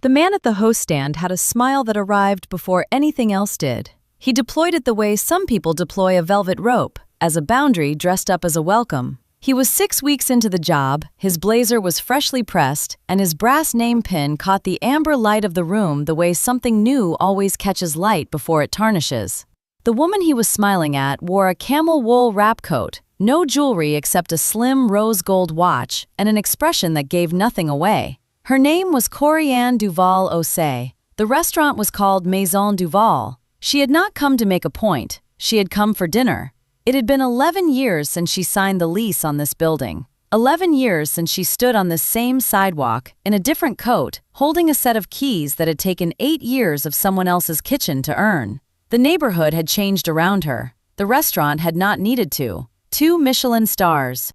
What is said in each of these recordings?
The man at the host stand had a smile that arrived before anything else did. He deployed it the way some people deploy a velvet rope, as a boundary dressed up as a welcome. He was 6 weeks into the job, his blazer was freshly pressed, and his brass name pin caught the amber light of the room the way something new always catches light before it tarnishes. The woman he was smiling at wore a camel wool wrap coat, no jewelry except a slim rose gold watch, and an expression that gave nothing away. Her name was Corianne Duvall-Osei. The restaurant was called Maison Duvall. She had not come to make a point, she had come for dinner. It had been 11 years since she signed the lease on this building. 11 years since she stood on this same sidewalk, in a different coat, holding a set of keys that had taken 8 years of someone else's kitchen to earn. The neighborhood had changed around her. The restaurant had not needed to. 2 Michelin stars.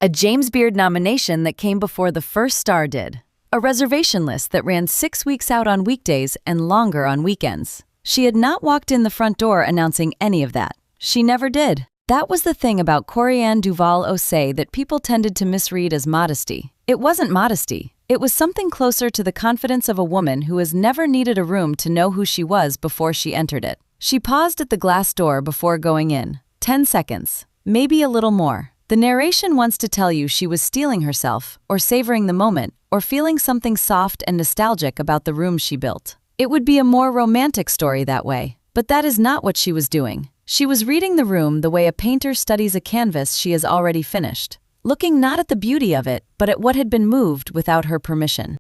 A James Beard nomination that came before the first star did. A reservation list that ran 6 weeks out on weekdays and longer on weekends. She had not walked in the front door announcing any of that. She never did. That was the thing about Corianne Duvall-Osei that people tended to misread as modesty. It wasn't modesty. It was something closer to the confidence of a woman who has never needed a room to know who she was before she entered it. She paused at the glass door before going in. 10 seconds. Maybe a little more. The narration wants to tell you she was steeling herself, or savoring the moment, or feeling something soft and nostalgic about the room she built. It would be a more romantic story that way, but that is not what she was doing. She was reading the room the way a painter studies a canvas she has already finished, looking not at the beauty of it, but at what had been moved without her permission.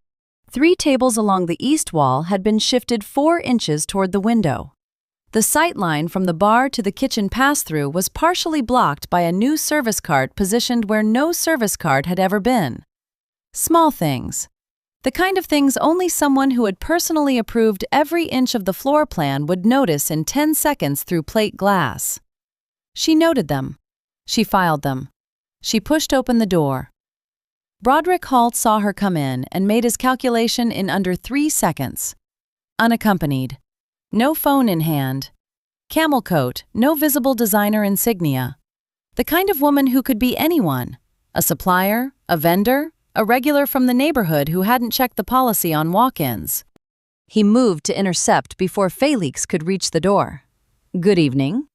3 tables along the east wall had been shifted 4 inches toward the window. The sight line from the bar to the kitchen pass-through was partially blocked by a new service cart positioned where no service cart had ever been. Small things. The kind of things only someone who had personally approved every inch of the floor plan would notice in 10 seconds through plate glass. She noted them. She filed them. She pushed open the door. Broderick Hault saw her come in and made his calculation in under 3 seconds. Unaccompanied. No phone in hand. Camel coat, no visible designer insignia. The kind of woman who could be anyone. A supplier, a vendor, a regular from the neighborhood who hadn't checked the policy on walk-ins. He moved to intercept before Félix could reach the door. Good evening.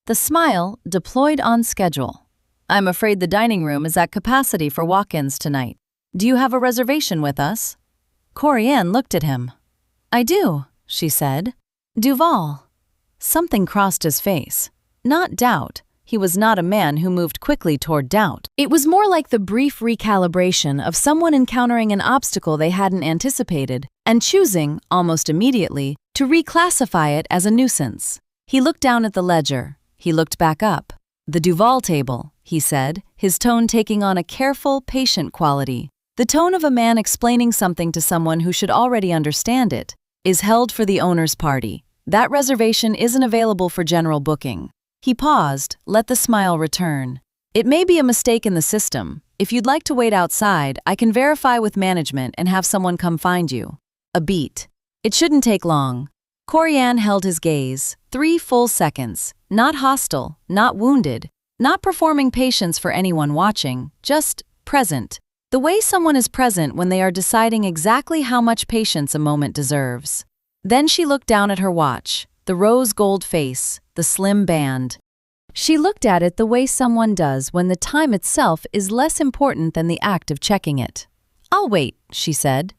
The smile deployed on schedule. I'm afraid the dining room is at capacity for walk-ins tonight. Do you have a reservation with us? Corianne looked at him. I do, she said. Duvall. Something crossed his face. Not doubt. He was not a man who moved quickly toward doubt. It was more like the brief recalibration of someone encountering an obstacle they hadn't anticipated and choosing, almost immediately, to reclassify it as a nuisance. He looked down at the ledger. He looked back up. The Duvall table, he said, his tone taking on a careful, patient quality. The tone of a man explaining something to someone who should already understand it. Is held for the owner's party. That reservation isn't available for general booking. He paused, let the smile return. It may be a mistake in the system. If you'd like to wait outside, I can verify with management and have someone come find you. A beat. It shouldn't take long. Corianne held his gaze. 3 full seconds. Not hostile, not wounded, not performing patience for anyone watching, just present. The way someone is present when they are deciding exactly how much patience a moment deserves. Then she looked down at her watch, the rose gold face, the slim band. She looked at it the way someone does when the time itself is less important than the act of checking it. I'll wait, she said.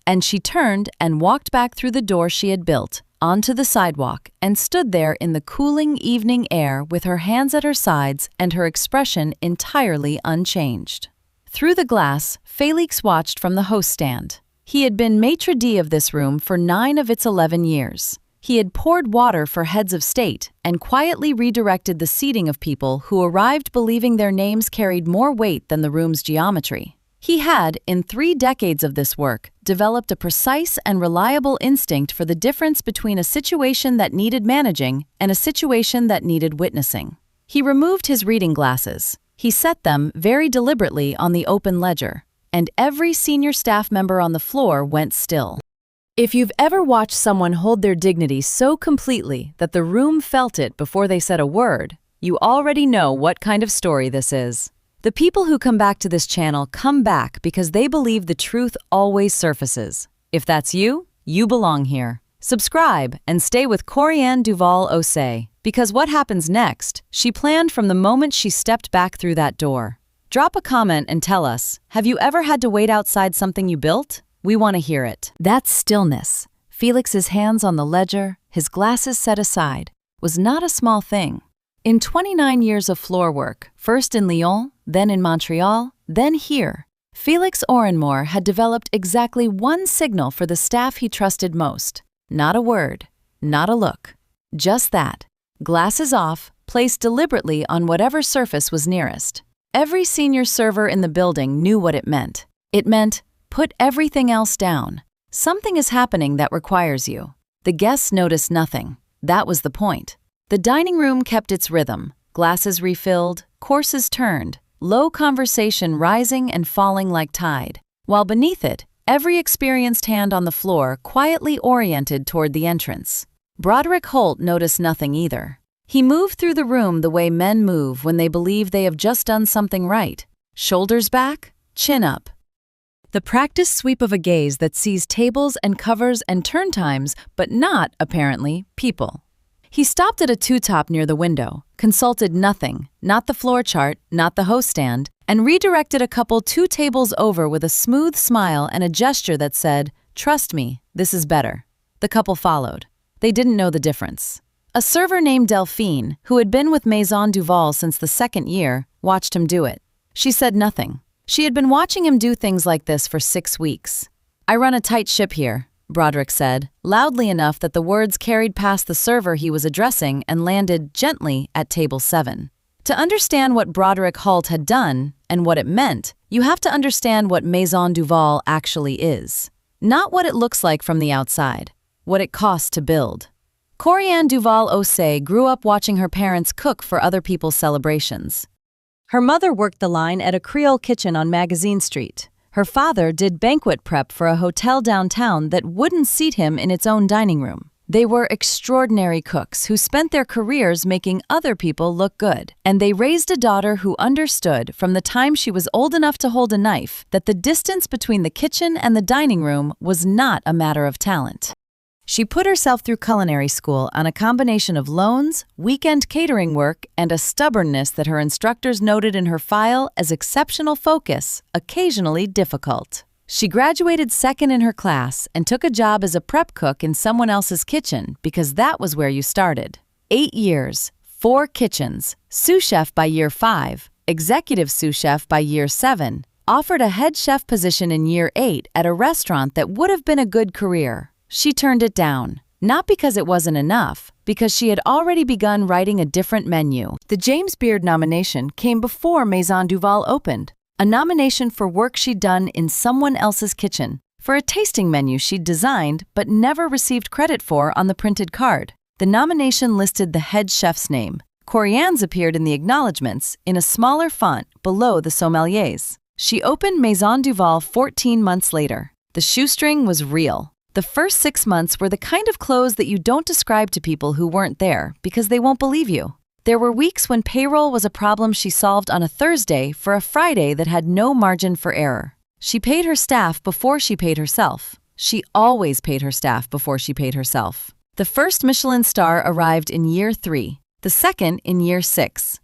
And she turned and walked back through the door she had built, onto the sidewalk, and stood there in the cooling evening air with her hands at her sides and her expression entirely unchanged. Through the glass, Félix watched from the host stand. He had been maitre d' of this room for 9 of its 11 years. He had poured water for heads of state and quietly redirected the seating of people who arrived believing their names carried more weight than the room's geometry. He had, in 3 decades of this work, developed a precise and reliable instinct for the difference between a situation that needed managing and a situation that needed witnessing. He removed his reading glasses. He set them very deliberately on the open ledger, and every senior staff member on the floor went still. If you've ever watched someone hold their dignity so completely that the room felt it before they said a word, you already know what kind of story this is. The people who come back to this channel come back because they believe the truth always surfaces. If that's you, You belong here. Subscribe and stay with Corianne Duvall-Osei, because what happens next, she planned from the moment she stepped back through that door. Drop a comment and tell us, have you ever had to wait outside something you built? We want to hear it. That stillness, Felix's hands on the ledger, his glasses set aside, was not a small thing. In 29 years of floor work, first in Lyon, then in Montreal, then here, Félix Oranmore had developed exactly one signal for the staff he trusted most. Not a word, not a look. Just that. Glasses off, placed deliberately on whatever surface was nearest. Every senior server in the building knew what it meant. It meant, put everything else down. Something is happening that requires you. The guests noticed nothing. That was the point. The dining room kept its rhythm. Glasses refilled, courses turned, low conversation rising and falling like tide. While beneath it, every experienced hand on the floor quietly oriented toward the entrance. Broderick Hault noticed nothing either. He moved through the room the way men move when they believe they have just done something right. Shoulders back, chin up. The practiced sweep of a gaze that sees tables and covers and turn times, but not, apparently, people. He stopped at a two-top near the window, consulted nothing, not the floor chart, not the host stand, and redirected a couple 2 tables over with a smooth smile and a gesture that said, "Trust me, this is better." The couple followed. They didn't know the difference. A server named Delphine, who had been with Maison Duvall since the 2nd year, watched him do it. She said nothing. She had been watching him do things like this for 6 weeks. "I run a tight ship here," Broderick said, loudly enough that the words carried past the server he was addressing and landed gently at table 7. To understand what Broderick Hault had done and what it meant, you have to understand what Maison Duvall actually is. Not what it looks like from the outside, what it costs to build. Corianne Duvall-Osei grew up watching her parents cook for other people's celebrations. Her mother worked the line at a Creole kitchen on Magazine Street. Her father did banquet prep for a hotel downtown that wouldn't seat him in its own dining room. They were extraordinary cooks who spent their careers making other people look good. And they raised a daughter who understood from the time she was old enough to hold a knife that the distance between the kitchen and the dining room was not a matter of talent. She put herself through culinary school on a combination of loans, weekend catering work, and a stubbornness that her instructors noted in her file as exceptional focus, occasionally difficult. She graduated 2nd in her class and took a job as a prep cook in someone else's kitchen because that was where you started. 8 years, 4 kitchens, sous chef by year 5, executive sous chef by year 7, offered a head chef position in year 8 at a restaurant that would have been a good career. She turned it down, not because it wasn't enough, because she had already begun writing a different menu. The James Beard nomination came before Maison Duvall opened, a nomination for work she'd done in someone else's kitchen, for a tasting menu she'd designed but never received credit for on the printed card. The nomination listed the head chef's name. Corianne's appeared in the acknowledgments in a smaller font below the sommelier's. She opened Maison Duvall 14 months later. The shoestring was real. The first 6 months were the kind of clothes that you don't describe to people who weren't there because they won't believe you. There were weeks when payroll was a problem she solved on a Thursday for a Friday that had no margin for error. She paid her staff before she paid herself. She always paid her staff before she paid herself. The first Michelin star arrived in year 3, the second in year 6.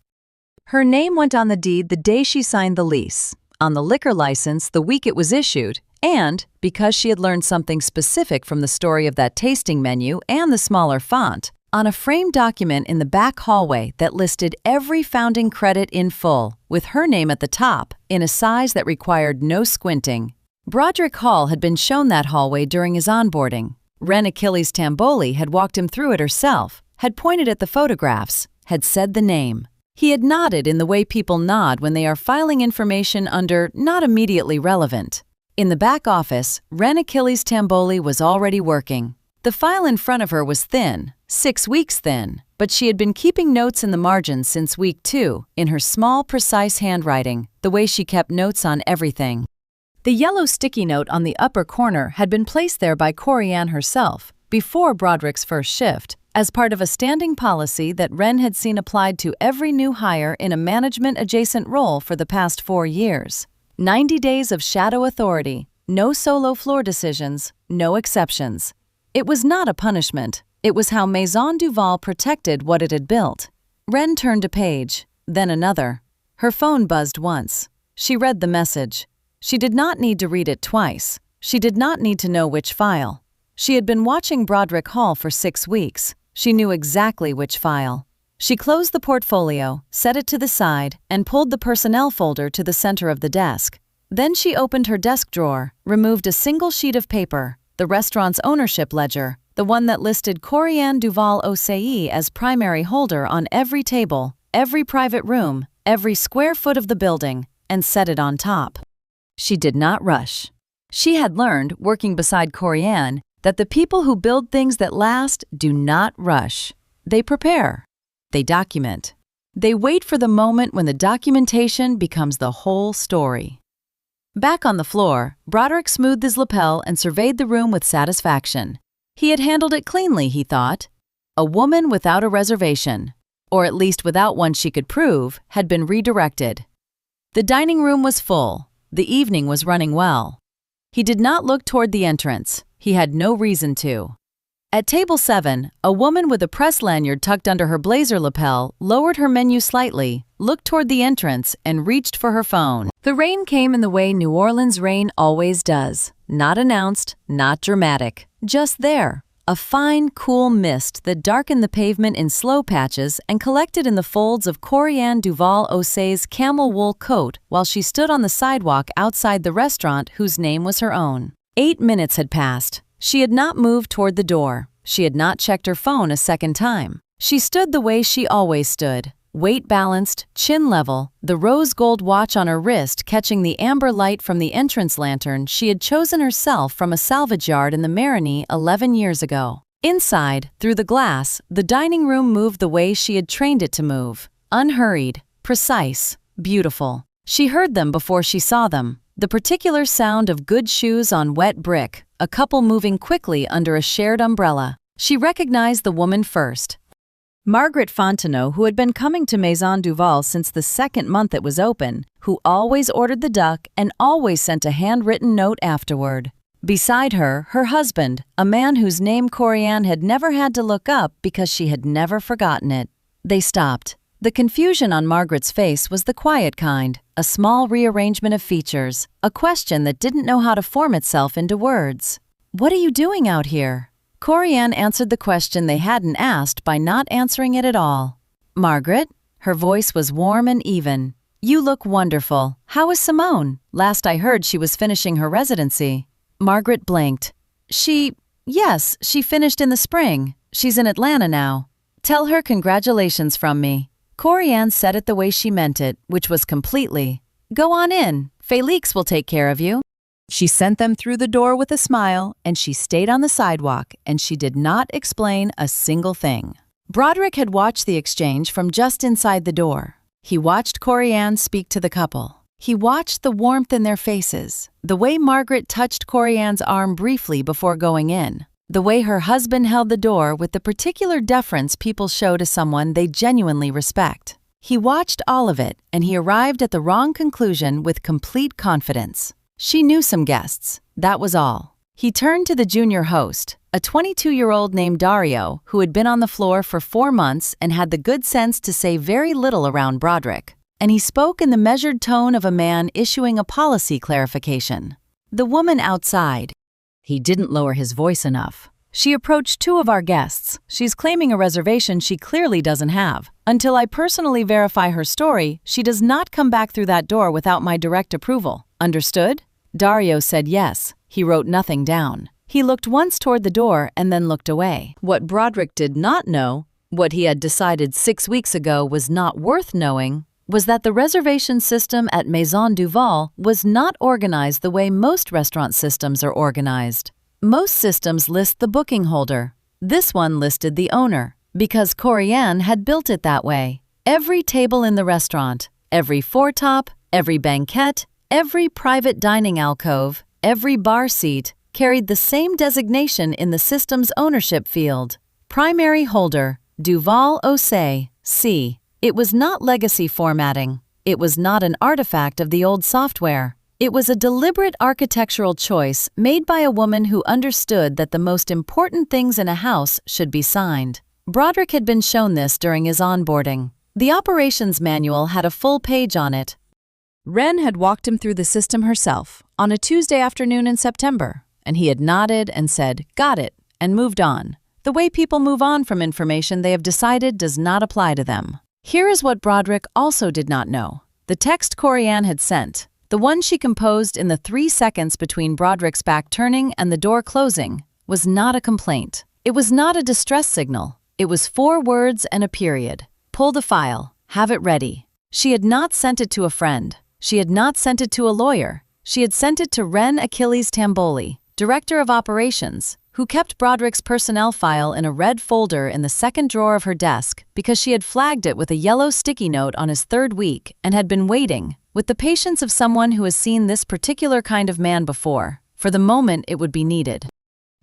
Her name went on the deed the day she signed the lease, on the liquor license the week it was issued, and, because she had learned something specific from the story of that tasting menu and the smaller font, on a framed document in the back hallway that listed every founding credit in full, with her name at the top, in a size that required no squinting. Broderick Hault had been shown that hallway during his onboarding. Ren Achilles Tamboli had walked him through it herself, had pointed at the photographs, had said the name. He had nodded in the way people nod when they are filing information under not immediately relevant. In the back office, Ren Achilles Tamboli was already working. The file in front of her was thin, 6 weeks thin, but she had been keeping notes in the margins since week 2, in her small, precise handwriting, the way she kept notes on everything. The yellow sticky note on the upper corner had been placed there by Corianne herself, before Broderick's first shift, as part of a standing policy that Ren had seen applied to every new hire in a management-adjacent role for the past 4 years. 90 days of shadow authority, no solo floor decisions, no exceptions. It was not a punishment. It was how Maison Duvall protected what it had built. Wren turned a page, then another. Her phone buzzed once. She read the message. She did not need to read it twice. She did not need to know which file. She had been watching Broderick Hault for 6 weeks. She knew exactly which file. She closed the portfolio, set it to the side, and pulled the personnel folder to the center of the desk. Then she opened her desk drawer, removed a single sheet of paper, the restaurant's ownership ledger, the one that listed Corianne Duvall-Osei as primary holder on every table, every private room, every square foot of the building, and set it on top. She did not rush. She had learned, working beside Corianne, that the people who build things that last do not rush. They prepare. They document. They wait for the moment when the documentation becomes the whole story. Back on the floor, Broderick smoothed his lapel and surveyed the room with satisfaction. He had handled it cleanly, he thought. A woman without a reservation, or at least without one she could prove, had been redirected. The dining room was full. The evening was running well. He did not look toward the entrance. He had no reason to. At table 7, a woman with a press lanyard tucked under her blazer lapel lowered her menu slightly, looked toward the entrance, and reached for her phone. The rain came in the way New Orleans rain always does. Not announced, not dramatic. Just there. A fine, cool mist that darkened the pavement in slow patches and collected in the folds of Corianne Duvall-Osei's camel wool coat while she stood on the sidewalk outside the restaurant whose name was her own. 8 minutes had passed. She had not moved toward the door. She had not checked her phone a second time. She stood the way she always stood, weight balanced, chin level, the rose gold watch on her wrist catching the amber light from the entrance lantern she had chosen herself from a salvage yard in the Marigny 11 years ago. Inside, through the glass, the dining room moved the way she had trained it to move. Unhurried, precise, beautiful. She heard them before she saw them. The particular sound of good shoes on wet brick, a couple moving quickly under a shared umbrella. She recognized the woman first. Margaret Fontenot, who had been coming to Maison Duvall since the 2nd month it was open, who always ordered the duck and always sent a handwritten note afterward. Beside her, her husband, a man whose name Corianne had never had to look up because she had never forgotten it. They stopped. The confusion on Margaret's face was the quiet kind, a small rearrangement of features, a question that didn't know how to form itself into words. "What are you doing out here?" Corianne answered the question they hadn't asked by not answering it at all. "Margaret?" Her voice was warm and even. "You look wonderful. How is Simone? Last I heard she was finishing her residency." Margaret blinked. Yes, she finished in the spring. She's in Atlanta now. Tell her congratulations from me." Corianne said it the way she meant it, which was completely. "Go on in. Félix will take care of you." She sent them through the door with a smile, and she stayed on the sidewalk, and she did not explain a single thing. Broderick had watched the exchange from just inside the door. He watched Corianne speak to the couple. He watched the warmth in their faces, the way Margaret touched Corianne's arm briefly before going in, the way her husband held the door with the particular deference people show to someone they genuinely respect. He watched all of it, and he arrived at the wrong conclusion with complete confidence. She knew some guests, that was all. He turned to the junior host, a 22-year-old named Dario, who had been on the floor for 4 months and had the good sense to say very little around Broderick. And he spoke in the measured tone of a man issuing a policy clarification. "The woman outside." He didn't lower his voice enough. "She approached 2 of our guests. She's claiming a reservation she clearly doesn't have. Until I personally verify her story, she does not come back through that door without my direct approval. Understood?" Dario said yes. He wrote nothing down. He looked once toward the door and then looked away. What Broderick did not know, what he had decided 6 weeks ago was not worth knowing, was that the reservation system at Maison Duvall was not organized the way most restaurant systems are organized. Most systems list the booking holder. This one listed the owner, because Corianne had built it that way. Every table in the restaurant, every foretop, every banquette, every private dining alcove, every bar seat carried the same designation in the system's ownership field. Primary holder, Duvall-Osei, C. It was not legacy formatting. It was not an artifact of the old software. It was a deliberate architectural choice made by a woman who understood that the most important things in a house should be signed. Broderick had been shown this during his onboarding. The operations manual had a full page on it. Wren had walked him through the system herself on a Tuesday afternoon in September, and he had nodded and said, "Got it," and moved on. The way people move on from information they have decided does not apply to them. Here is what Broderick also did not know. The text Corianne had sent, the one she composed in the 3 seconds between Broderick's back turning and the door closing, was not a complaint. It was not a distress signal. It was 4 words and a period. Pull the file. Have it ready. She had not sent it to a friend. She had not sent it to a lawyer. She had sent it to Ren Achilles Tamboli, Director of Operations, who kept Broderick's personnel file in a red folder in the second drawer of her desk because she had flagged it with a yellow sticky note on his 3rd week and had been waiting, with the patience of someone who has seen this particular kind of man before, for the moment it would be needed.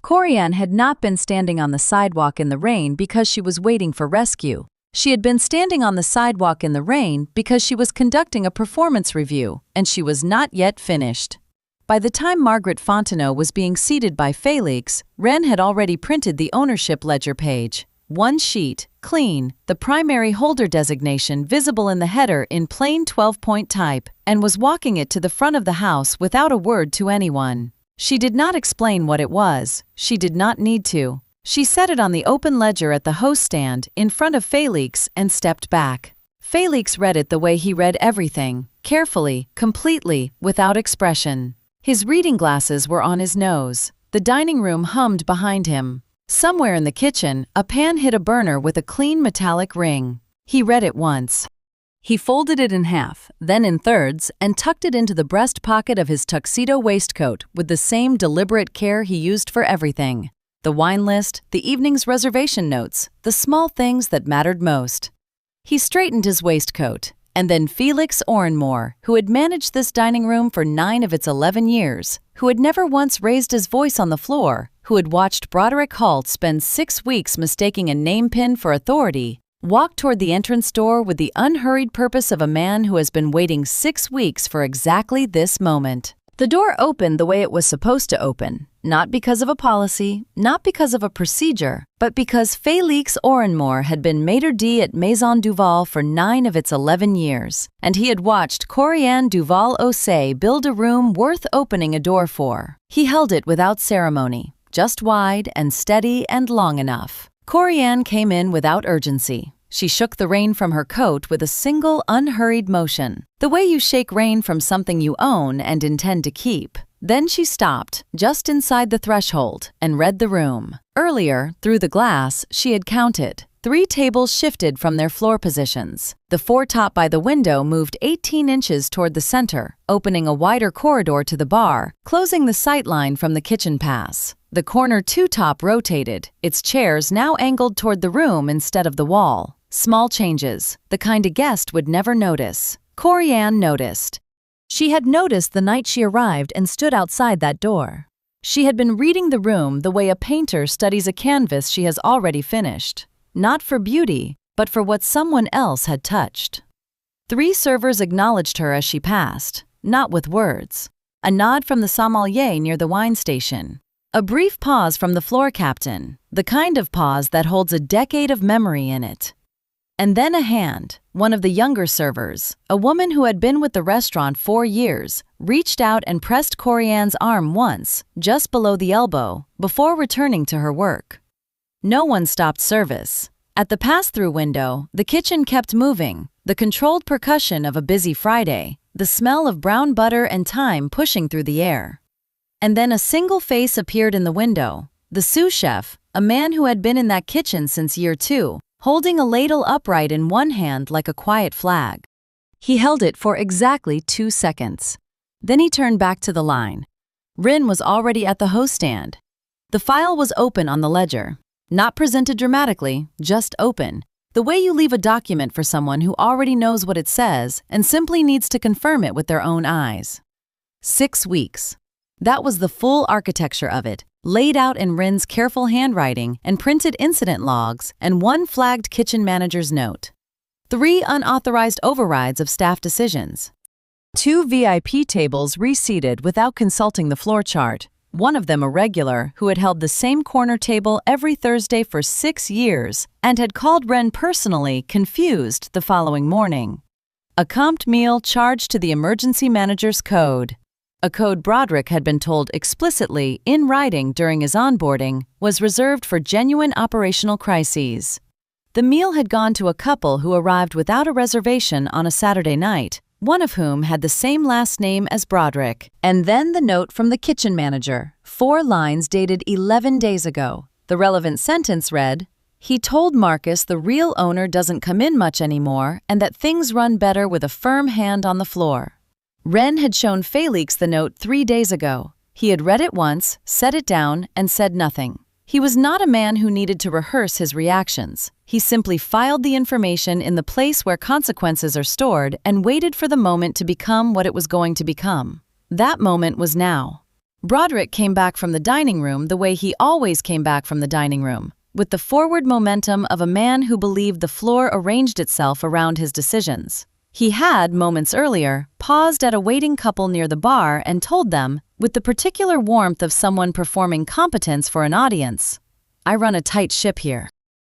Corianne had not been standing on the sidewalk in the rain because she was waiting for rescue. She had been standing on the sidewalk in the rain because she was conducting a performance review, and she was not yet finished. By the time Margaret Fontenot was being seated by Félix, Wren had already printed the ownership ledger page. 1 sheet, clean, the primary holder designation visible in the header in plain 12-point type, and was walking it to the front of the house without a word to anyone. She did not explain what it was. She did not need to. She set it on the open ledger at the host stand in front of Félix and stepped back. Félix read it the way he read everything, carefully, completely, without expression. His reading glasses were on his nose. The dining room hummed behind him. Somewhere in the kitchen, a pan hit a burner with a clean metallic ring. He read it once. He folded it in half, then in thirds, and tucked it into the breast pocket of his tuxedo waistcoat with the same deliberate care he used for everything. The wine list, the evening's reservation notes, the small things that mattered most. He straightened his waistcoat, and then Félix Oranmore, who had managed this dining room for 9 of its 11 years, who had never once raised his voice on the floor, who had watched Broderick Hault spend 6 weeks mistaking a name pin for authority, walked toward the entrance door with the unhurried purpose of a man who has been waiting 6 weeks for exactly this moment. The door opened the way it was supposed to open, not because of a policy, not because of a procedure, but because Félix Oranmore had been Maître d' at Maison Duvall for 9 of its 11 years, and he had watched Corianne Duvall-Osei build a room worth opening a door for. He held it without ceremony, just wide and steady and long enough. Corianne came in without urgency. She shook the rain from her coat with a single unhurried motion, the way you shake rain from something you own and intend to keep. Then she stopped, just inside the threshold, and read the room. Earlier, through the glass, she had counted. 3 tables shifted from their floor positions. The 4 top by the window moved 18 inches toward the center, opening a wider corridor to the bar, closing the sightline from the kitchen pass. The corner 2 top rotated, its chairs now angled toward the room instead of the wall. Small changes, the kind a guest would never notice. Corianne noticed. She had noticed the night she arrived and stood outside that door. She had been reading the room the way a painter studies a canvas she has already finished. Not for beauty, but for what someone else had touched. 3 servers acknowledged her as she passed, not with words. A nod from the sommelier near the wine station. A brief pause from the floor captain, the kind of pause that holds a decade of memory in it. And then a hand, one of the younger servers, a woman who had been with the restaurant 4 years, reached out and pressed Corianne's arm once, just below the elbow, before returning to her work. No one stopped service. At the pass-through window, the kitchen kept moving, the controlled percussion of a busy Friday, the smell of brown butter and thyme pushing through the air. And then a single face appeared in the window, the sous chef, a man who had been in that kitchen since year 2, holding a ladle upright in one hand like a quiet flag. He held it for exactly 2 seconds. Then he turned back to the line. Rin was already at the host stand. The file was open on the ledger. Not presented dramatically, just open. The way you leave a document for someone who already knows what it says and simply needs to confirm it with their own eyes. 6 weeks. That was the full architecture of it, laid out in Rin's careful handwriting and printed incident logs and 1 flagged kitchen manager's note. 3 unauthorized overrides of staff decisions. 2 VIP tables reseated without consulting the floor chart. One of them a regular who had held the same corner table every Thursday for 6 years and had called Wren personally, confused, the following morning. A comped meal charged to the emergency manager's code. A code Broderick had been told explicitly in writing during his onboarding was reserved for genuine operational crises. The meal had gone to a couple who arrived without a reservation on a Saturday night, one of whom had the same last name as Broderick. And then the note from the kitchen manager, 4 lines dated 11 days ago. The relevant sentence read, "He told Marcus the real owner doesn't come in much anymore and that things run better with a firm hand on the floor." Wren had shown Félix the note 3 days ago. He had read it once, set it down, and said nothing. He was not a man who needed to rehearse his reactions. He simply filed the information in the place where consequences are stored and waited for the moment to become what it was going to become. That moment was now. Broderick came back from the dining room the way he always came back from the dining room, with the forward momentum of a man who believed the floor arranged itself around his decisions. He had, moments earlier, paused at a waiting couple near the bar and told them, with the particular warmth of someone performing competence for an audience, "I run a tight ship here.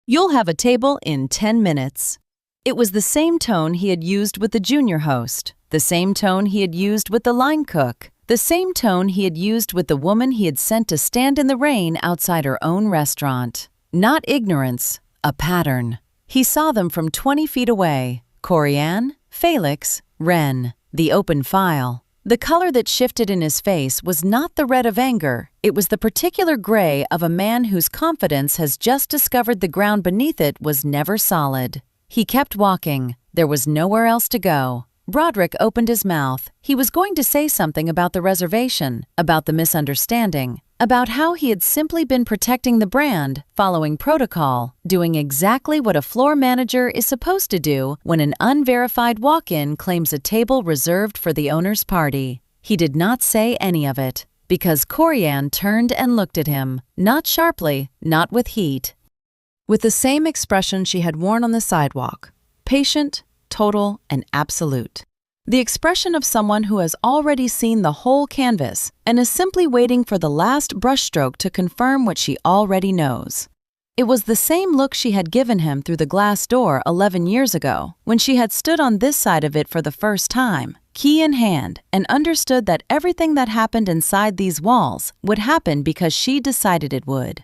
You'll have a table in 10 minutes." It was the same tone he had used with the junior host, the same tone he had used with the line cook, the same tone he had used with the woman he had sent to stand in the rain outside her own restaurant. Not ignorance, a pattern. He saw them from 20 feet away. Corianne, Félix, Wren, the open file. The color that shifted in his face was not the red of anger, it was the particular gray of a man whose confidence has just discovered the ground beneath it was never solid. He kept walking. There was nowhere else to go. Broderick opened his mouth. He was going to say something about the reservation, about the misunderstanding, about how he had simply been protecting the brand, following protocol, doing exactly what a floor manager is supposed to do when an unverified walk-in claims a table reserved for the owner's party. He did not say any of it, because Corianne turned and looked at him, not sharply, not with heat. With the same expression she had worn on the sidewalk, patient, total, and absolute. The expression of someone who has already seen the whole canvas and is simply waiting for the last brushstroke to confirm what she already knows. It was the same look she had given him through the glass door 11 years ago, when she had stood on this side of it for the first time, key in hand, and understood that everything that happened inside these walls would happen because she decided it would.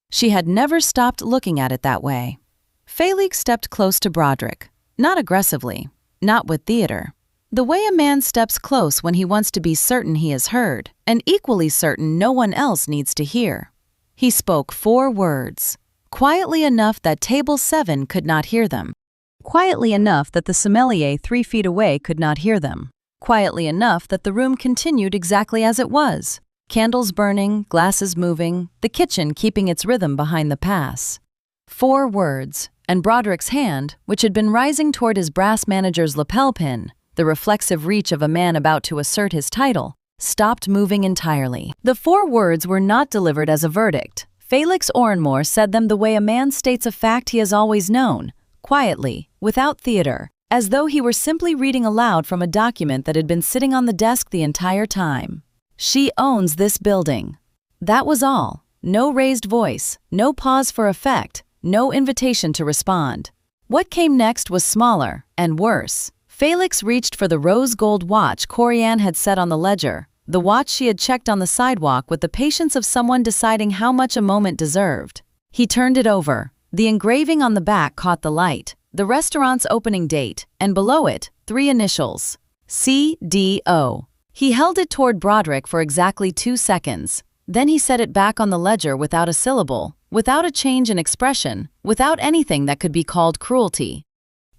She had never stopped looking at it that way. Félix stepped close to Broderick, not aggressively, not with theater. The way a man steps close when he wants to be certain he is heard, and equally certain no one else needs to hear. He spoke 4 words, quietly enough that table 7 could not hear them, quietly enough that the sommelier 3 feet away could not hear them, quietly enough that the room continued exactly as it was, candles burning, glasses moving, the kitchen keeping its rhythm behind the pass. 4 words, and Broderick's hand, which had been rising toward his brass manager's lapel pin, the reflexive reach of a man about to assert his title, stopped moving entirely. The 4 words were not delivered as a verdict. Félix Oranmore said them the way a man states a fact he has always known, quietly, without theater, as though he were simply reading aloud from a document that had been sitting on the desk the entire time. "She owns this building." That was all. No raised voice, no pause for effect, no invitation to respond. What came next was smaller and worse. Félix reached for the rose gold watch Corianne had set on the ledger, the watch she had checked on the sidewalk with the patience of someone deciding how much a moment deserved. He turned it over. The engraving on the back caught the light, the restaurant's opening date, and below it, 3 initials, C.D.O. He held it toward Broderick for exactly 2 seconds. Then he set it back on the ledger without a syllable, without a change in expression, without anything that could be called cruelty.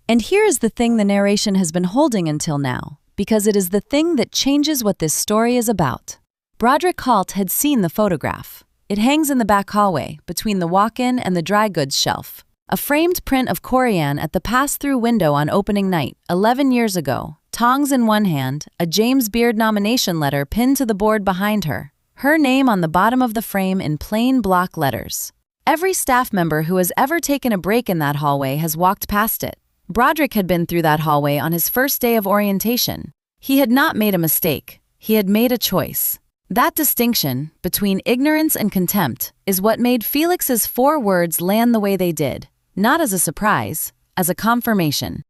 And here is the thing the narration has been holding until now, because it is the thing that changes what this story is about. Broderick Hault had seen the photograph. It hangs in the back hallway, between the walk-in and the dry goods shelf. A framed print of Corianne at the pass-through window on opening night, 11 years ago, tongs in one hand, a James Beard nomination letter pinned to the board behind her, her name on the bottom of the frame in plain block letters. Every staff member who has ever taken a break in that hallway has walked past it. Broderick had been through that hallway on his first day of orientation. He had not made a mistake. He had made a choice. That distinction between ignorance and contempt is what made Felix's 4 words land the way they did, not as a surprise, as a confirmation.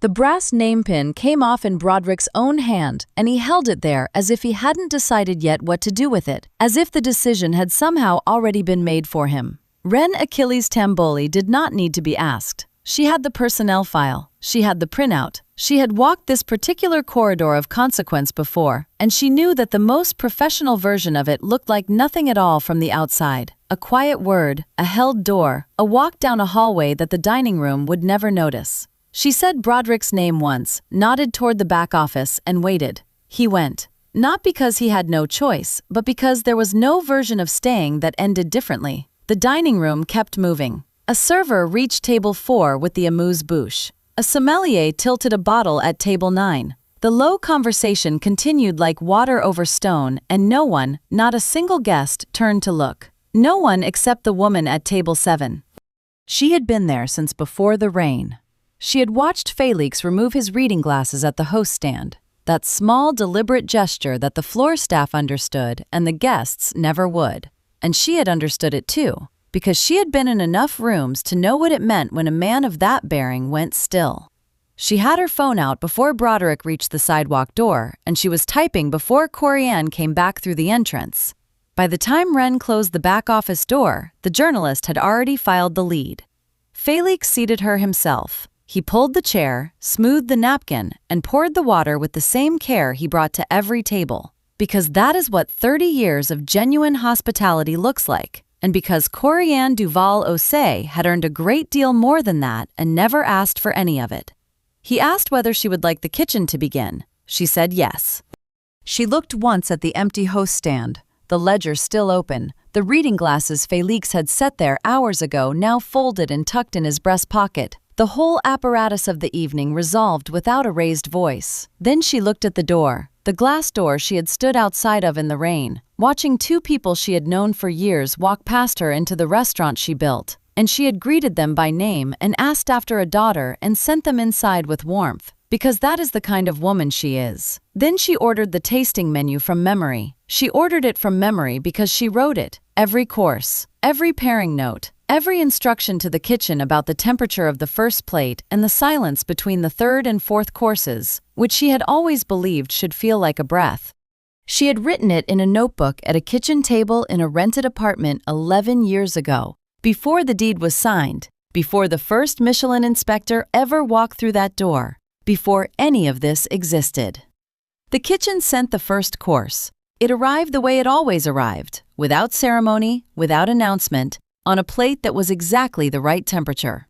The brass name-pin came off in Broderick's own hand, and he held it there as if he hadn't decided yet what to do with it, as if the decision had somehow already been made for him. Reine Achilles Tamboli did not need to be asked. She had the personnel file. She had the printout. She had walked this particular corridor of consequence before, and she knew that the most professional version of it looked like nothing at all from the outside. A quiet word, a held door, a walk down a hallway that the dining room would never notice. She said Broderick's name once, nodded toward the back office, and waited. He went. Not because he had no choice, but because there was no version of staying that ended differently. The dining room kept moving. A server reached table 4 with the amuse-bouche. A sommelier tilted a bottle at table 9. The low conversation continued like water over stone, and no one, not a single guest, turned to look. No one except the woman at table 7. She had been there since before the rain. She had watched Félix remove his reading glasses at the host stand, that small, deliberate gesture that the floor staff understood and the guests never would. And she had understood it too, because she had been in enough rooms to know what it meant when a man of that bearing went still. She had her phone out before Broderick reached the sidewalk door, and she was typing before Corianne came back through the entrance. By the time Reine closed the back office door, the journalist had already filed the lead. Félix seated her himself. He pulled the chair, smoothed the napkin, and poured the water with the same care he brought to every table. Because that is what 30 years of genuine hospitality looks like, and because Corianne Duvall-Osei had earned a great deal more than that and never asked for any of it. He asked whether she would like the kitchen to begin. She said yes. She looked once at the empty host stand, the ledger still open, the reading glasses Félix had set there hours ago now folded and tucked in his breast pocket. The whole apparatus of the evening resolved without a raised voice. Then she looked at the door, the glass door she had stood outside of in the rain, watching 2 people she had known for years walk past her into the restaurant she built, and she had greeted them by name and asked after a daughter and sent them inside with warmth, because that is the kind of woman she is. Then she ordered the tasting menu from memory. She ordered it from memory because she wrote it, every course, every pairing note, every instruction to the kitchen about the temperature of the first plate and the silence between the 3rd and 4th courses, which she had always believed should feel like a breath. She had written it in a notebook at a kitchen table in a rented apartment 11 years ago, before the deed was signed, before the first Michelin inspector ever walked through that door, before any of this existed. The kitchen sent the first course. It arrived the way it always arrived, without ceremony, without announcement, on a plate that was exactly the right temperature.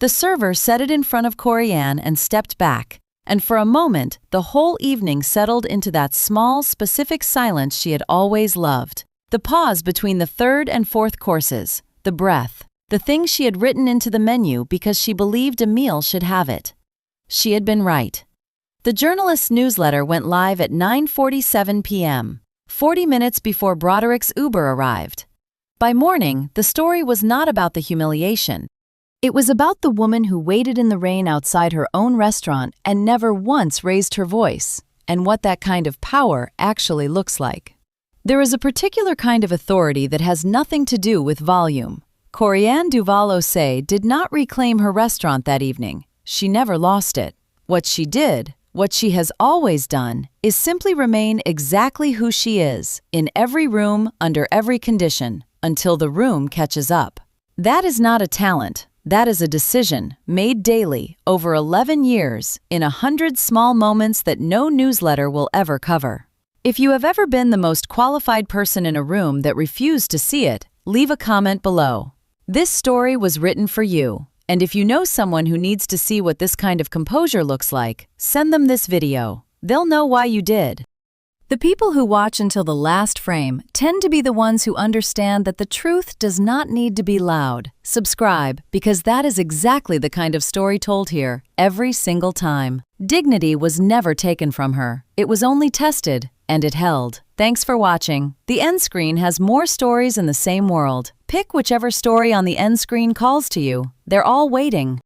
The server set it in front of Corianne and stepped back, and for a moment the whole evening settled into that small, specific silence she had always loved. The pause between the 3rd and 4th courses, the breath, the thing she had written into the menu because she believed a meal should have it. She had been right. The journalist's newsletter went live at 9:47 p.m., 40 minutes before Broderick's Uber arrived. By morning, the story was not about the humiliation. It was about the woman who waited in the rain outside her own restaurant and never once raised her voice, and what that kind of power actually looks like. There is a particular kind of authority that has nothing to do with volume. Corianne Duvall-Osei did not reclaim her restaurant that evening. She never lost it. What she did, what she has always done, is simply remain exactly who she is, in every room, under every condition, until the room catches up. That is not a talent. That is a decision, made daily, over 11 years, in 100 small moments that no newsletter will ever cover. If you have ever been the most qualified person in a room that refused to see it, leave a comment below. This story was written for you, and if you know someone who needs to see what this kind of composure looks like, send them this video. They'll know why you did. The people who watch until the last frame tend to be the ones who understand that the truth does not need to be loud. Subscribe, because that is exactly the kind of story told here, every single time. Dignity was never taken from her. It was only tested, and it held. Thanks for watching. The end screen has more stories in the same world. Pick whichever story on the end screen calls to you. They're all waiting.